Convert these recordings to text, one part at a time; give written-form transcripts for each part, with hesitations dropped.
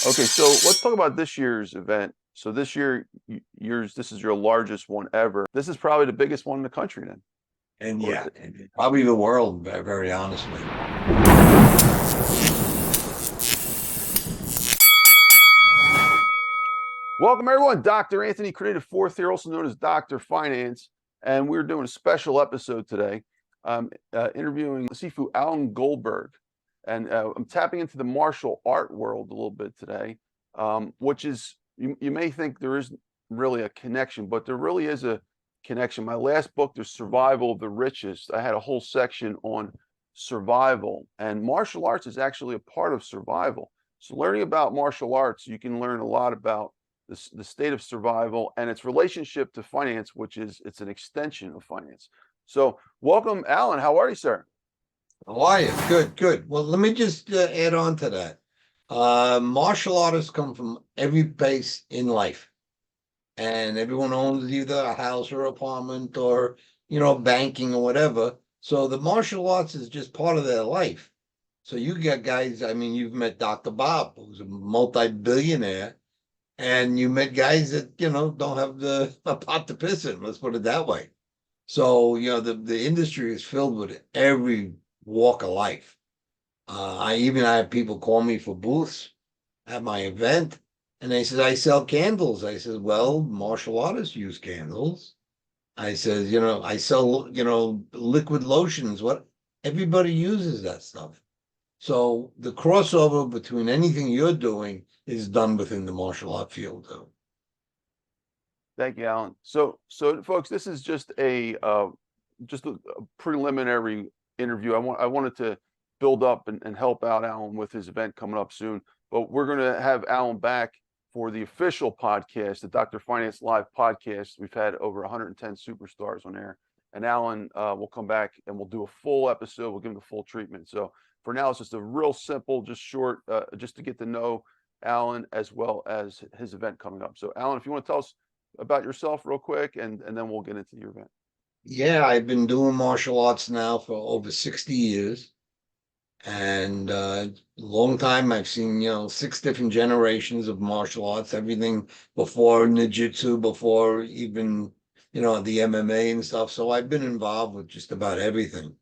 Okay, so let's talk about this year's event. So this year, this is your largest one ever. This is probably the biggest one in the country then. And Or yeah, and probably the world, very honestly. welcome everyone, Dr. Anthony Criniti IV here, also known as Dr. Finance, and we're doing a special episode today, interviewing Sifu Alan Goldberg, and I'm tapping into the martial art world a little bit today, which is you may think there isn't really a connection, but there really is a connection. My last book, The Survival of the Richest, I had a whole section on survival, and martial arts is actually a part of survival. So learning about martial arts, you can learn a lot about the state of survival and its relationship to finance, which is it's an extension of finance. So welcome, Alan. How are you, sir? How are you? Good, good. Well, let me just add on to that. Martial artists come from every place in life, and everyone owns either a house or apartment or, banking or whatever. So the martial arts is just part of their life. So you get guys, I mean, you've met Dr. Bob, who's a multi-billionaire, and you met guys that, don't have the a pot to piss in, let's put it that way. So, the industry is filled with every walk of life. I have people call me for booths at my event, and they said, I sell candles. I said, well, martial artists use candles. I said, I sell, liquid lotions. What everybody uses that stuff. So the crossover between anything you're doing is done within the martial art field, though. Thank you, Alan. So folks, this is just a preliminary interview. I wanted to build up and help out Alan with his event coming up soon, but we're going to have Alan back for the official podcast, the Dr. Finance Live podcast. We've had over 110 superstars on there, and Alan will come back and we'll do a full episode. We'll give him the full treatment. So for now, it's just a real simple, just short, just to get to know Alan as well as his event coming up. So Alan, if you want to tell us about yourself real quick, and then we'll get into your event. Yeah, I've been doing martial arts now for over 60 years. And long time I've seen, six different generations of martial arts, everything before ninjutsu, before even, the MMA and stuff. So I've been involved with just about everything.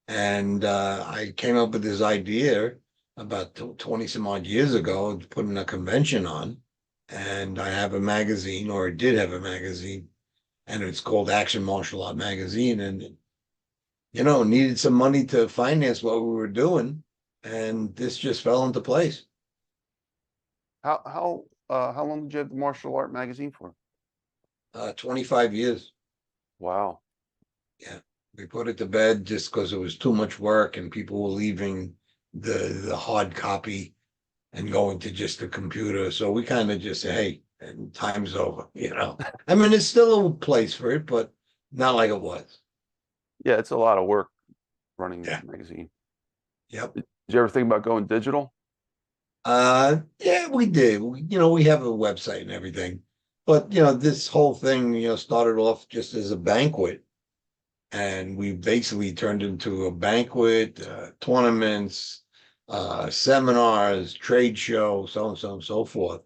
And I came up with this idea about 20 some odd years ago, putting a convention on. And I have a magazine, or I did have a magazine, and it's called Action Martial Art Magazine. And, needed some money to finance what we were doing. And this just fell into place. How long did you have the martial art magazine for? 25 years. Wow. Yeah. We put it to bed just because it was too much work and people were leaving the hard copy and going to just the computer. So we kind of just say, hey, and time's over, I mean, it's still a place for it, but not like it was. Yeah, it's a lot of work running Yeah. a magazine. Yep. Did you ever think about going digital? Yeah, we did. We have a website and everything. But, this whole thing, started off just as a banquet. And we basically turned into a banquet, tournaments, seminars, trade show, so and so and so forth.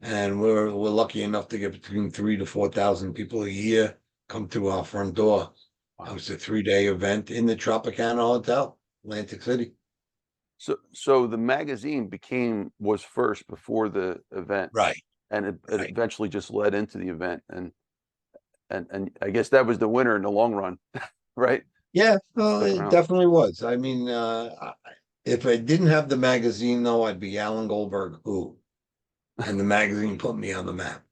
And we're lucky enough to get between 3,000 to 4,000 people a year come through our front door. It Wow. was a 3-day event in the Tropicana Hotel, Atlantic City. So the magazine was first before the event, Right, and it right. eventually just led into the event, and I guess that was the winner in the long run, right? Yeah, well, Stuck it around. definitely was. I mean, if I didn't have the magazine, though, I'd be Alan Goldberg, who, and the magazine put me on the map.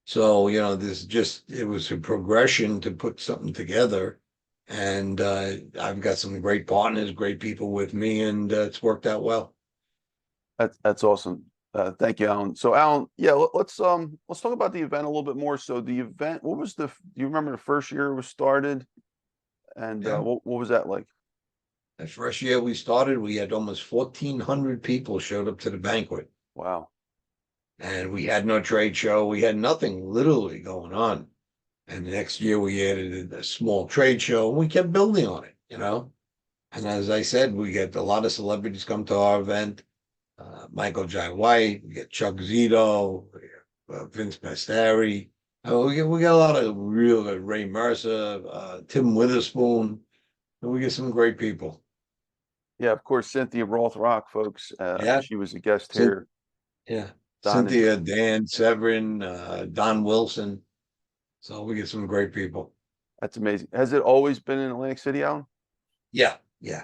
So, it was a progression to put something together. And I've got some great partners, great people with me, and it's worked out well. That's awesome. Thank you, Alan. So, Alan, yeah, let's talk about the event a little bit more. So, the event, do you remember the first year it was started, and Yeah. what was that like? The first year we started, we had almost 1,400 people showed up to the banquet. Wow. And we had no trade show. We had nothing literally going on. And the next year we added a small trade show and we kept building on it, And as I said, we get a lot of celebrities come to our event. Michael Jai White, we get Chuck Zito, we have, Vince Pasteri. We got a lot of real good, Ray Mercer, Tim Witherspoon, and we get some great people. Yeah, of course, Cynthia Rothrock, folks. Yeah, She was a guest Cyn- here. yeah, Don and Cynthia, Dan Severin, Don Wilson. So we get some great people. that's amazing. Has it always been in Atlantic City, Alan? Yeah, yeah.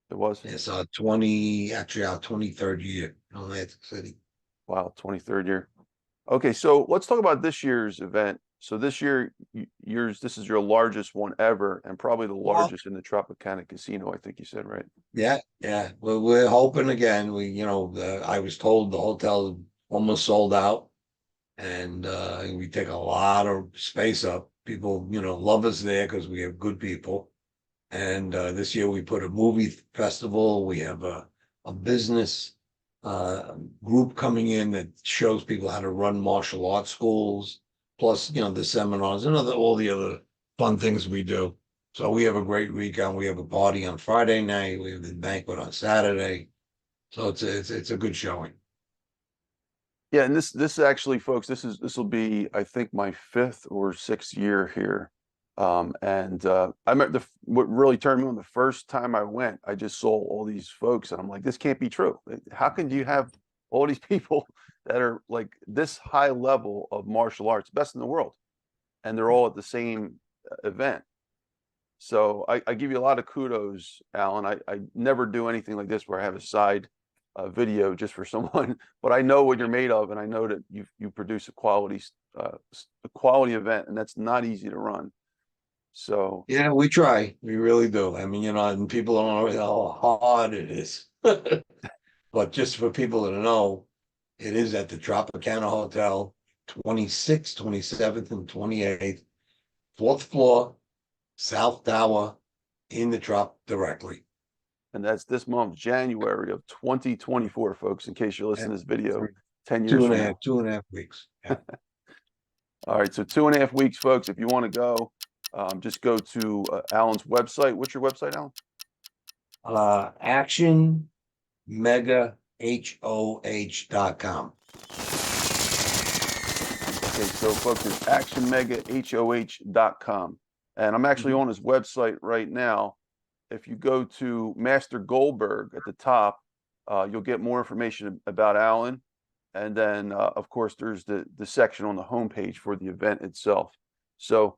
It was. It's our 23rd year in Atlantic City. Wow, 23rd year. Okay, so let's talk about this year's event. So this year, this is your largest one ever, and probably the Well, largest in the Tropicana Casino, I think you said, right? yeah, yeah. We're hoping again. I was told the hotel almost sold out, and we take a lot of space up. People, love us there because we have good people. And this year we put a movie festival. We have a business group coming in that shows people how to run martial arts schools, plus, the seminars and all the other fun things we do. So we have a great weekend. We have a party on Friday night. We have the banquet on Saturday. So it's a good showing. Yeah, and this actually, folks, this will be, I think, my 5th or 6th year here. And I remember what really turned me on the first time I went, I just saw all these folks, and I'm like, this can't be true. How can you have all these people that are like this high level of martial arts, best in the world, and they're all at the same event? So I give you a lot of kudos, Alan. I never do anything like this where I have a side video just for someone, but I know what you're made of, and I know that you produce a quality event, and that's not easy to run. So Yeah, we try. We really do. I mean, and people don't know how hard it is. But just for people to know, it is at the Tropicana Hotel, 26th, 27th, and 28th, 4th floor, South Tower, in the Trop directly. and that's this month, January of 2024, folks, in case you're listening to this video 10 years from now. 2.5 weeks. Yeah. All right, so 2.5 weeks, folks. If you want to go, just go to Alan's website. What's your website, Alan? Action Mega HOH.com. Okay, so folks, it's actionmegahoh.com. And I'm actually on his website right now. If you go to Master Goldberg at the top, you'll get more information about Alan. And then, of course, there's the section on the homepage for the event itself. So,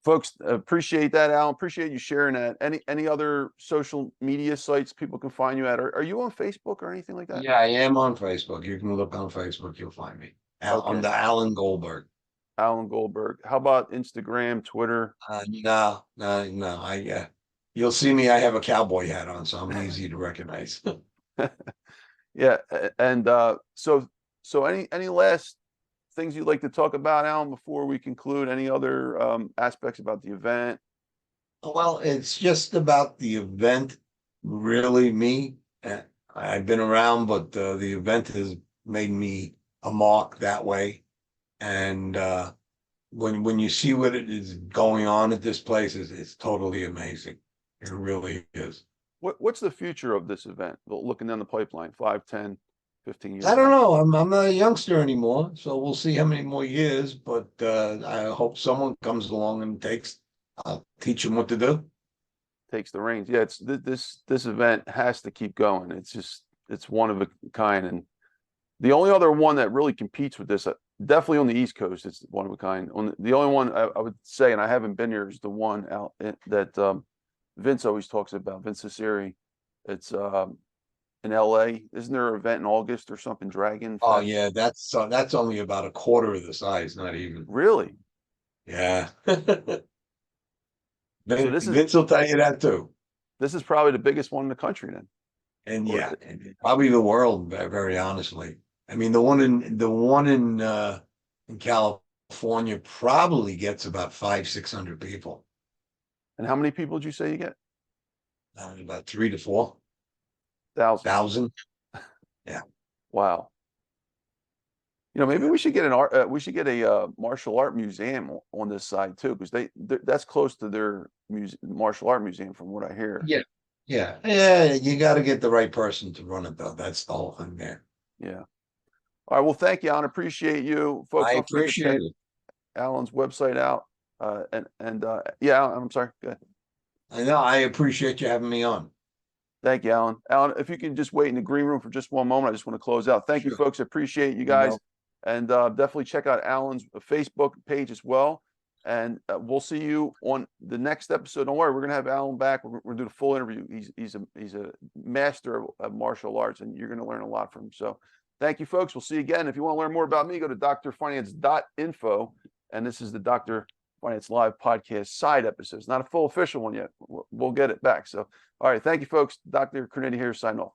folks, appreciate that, Alan. Appreciate you sharing that. Any other social media sites people can find you at? Are you on Facebook or anything like that? Yeah, I am on Facebook. You can look on Facebook. You'll find me. Okay. Under Alan Goldberg. Alan Goldberg. How about Instagram, Twitter? No. You'll see me. I have a cowboy hat on, so I'm easy to recognize. Yeah, and so any last things you'd like to talk about, Alan, before we conclude? Any other aspects about the event? Well, it's just about the event, really. Me, I've been around, but the event has made me a mark that way. And when you see what it is going on at this place, it's totally amazing. It really is. What's the future of this event? Looking down the pipeline, 5, 10, 15 years I don't out? know. I'm not a youngster anymore, so we'll see how many more years. But I hope someone comes along and I'll teach them what to do. Takes the reins. Yeah, it's this event has to keep going. It's one of a kind, and the only other one that really competes with this, definitely on the East Coast, it's one of a kind. The only one I would say, and I haven't been here, is the one out that Vince always talks about, Vince Cesari. It's in LA. Isn't there an event in August or something? Dragon Oh Fest? yeah, that's only about a quarter of the size, not even. Really? Yeah. So Vince will tell you that too. this is probably the biggest one in the country then. And Or yeah, and probably the world, very honestly. I mean, the one in California probably gets about 500-600 people. and how many people did you say you get? About 3 to 4 1,000. thousand. Yeah. Wow. Maybe we should get a martial art museum on this side too, because that's close to their martial art museum, from what I hear. Yeah. Yeah, yeah, you got to get the right person to run it though. That's the whole thing there. Yeah. All right. Well, thank you, Alan. Appreciate you, folks. I Don't forget to check appreciate it. Alan's website out. Yeah, Alan, I'm sorry. Go ahead. I know. I appreciate you having me on. Thank you, Alan. Alan, if you can just wait in the green room for just one moment, I just want to close out. Thank you, Sure. folks. I appreciate you guys. No, And definitely check out Alan's Facebook page as well. And we'll see you on the next episode. Don't worry, we're going to have Alan back. We're going to do the full interview. He's a master of martial arts, and you're going to learn a lot from him. So thank you, folks. We'll see you again. If you want to learn more about me, go to drfinance.info. And this is the Dr. Finance Live podcast side episode. It's not a full official one yet. We'll get it back. So, all right. Thank you, folks. Dr. Criniti here, sign off.